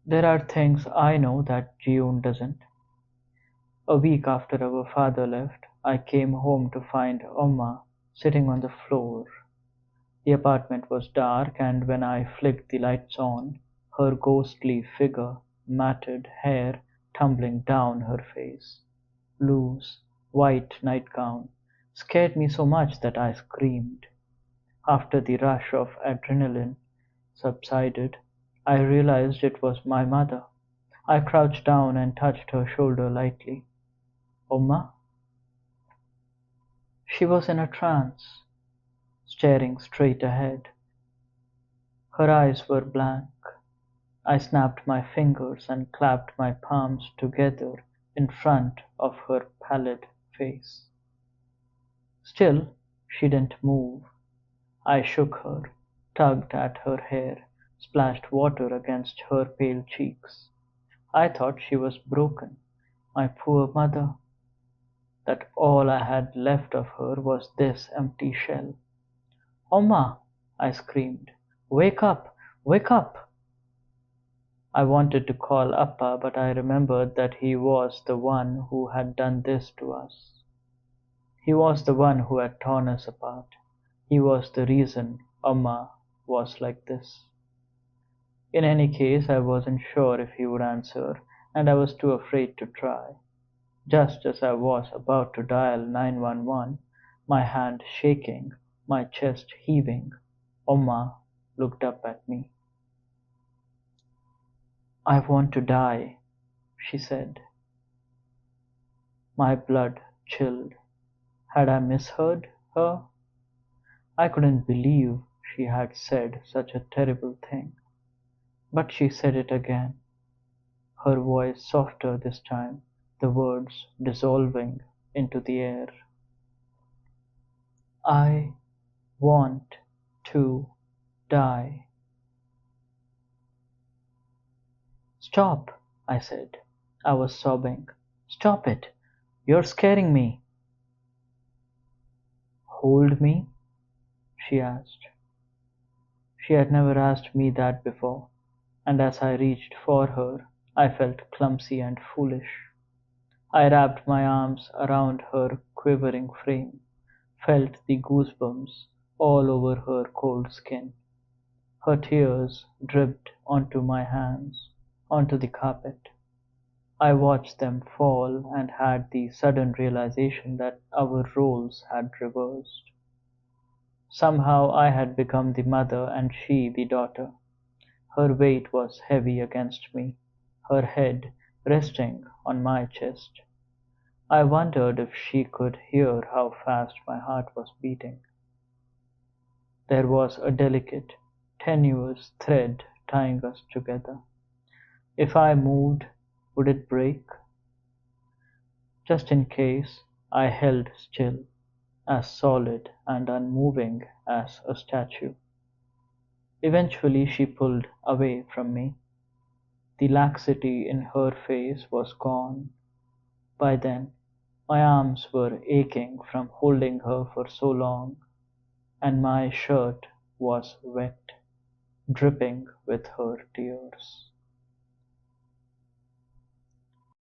There are things I know that Jiyoon doesn't. A week after our father left, I came home to find Oma sitting on the floor. The apartment was dark, and when I flicked the lights on, her ghostly figure, matted hair tumbling down her face, loose, white nightgown, scared me so much that I screamed. After the rush of adrenaline subsided, I realized it was my mother. I crouched down and touched her shoulder lightly. Oma? She was in a trance, staring straight ahead. Her eyes were blank. I snapped my fingers and clapped my palms together in front of her pallid face. Still, she didn't move. I shook her, tugged at her hair, splashed water against her pale cheeks. I thought she was broken, my poor mother, that all I had left of her was this empty shell. Oma! I screamed. Wake up! Wake up! I wanted to call Appa, but I remembered that he was the one who had done this to us. He was the one who had torn us apart. He was the reason Amma was like this. In any case, I wasn't sure if he would answer, and I was too afraid to try. Just as I was about to dial 911, my hand shaking, my chest heaving, Oma looked up at me. I want to die, she said. My blood chilled. Had I misheard her? I couldn't believe she had said such a terrible thing. But she said it again, her voice softer this time, the words dissolving into the air. I want to die. "Stop," I said. I was sobbing. "Stop it! You're scaring me." "Hold me?" she asked. She had never asked me that before, and as I reached for her, I felt clumsy and foolish. I wrapped my arms around her quivering frame, felt the goosebumps all over her cold skin. Her tears dripped onto my hands, onto the carpet. I watched them fall and had the sudden realization that our roles had reversed. Somehow I had become the mother and she the daughter. Her weight was heavy against me, her head resting on my chest. I wondered if she could hear how fast my heart was beating. There was a delicate, tenuous thread tying us together. If I moved, would it break? Just in case, I held still, as solid and unmoving as a statue. Eventually she pulled away from me. The laxity in her face was gone. By then, my arms were aching from holding her for so long, and my shirt was wet, dripping with her tears.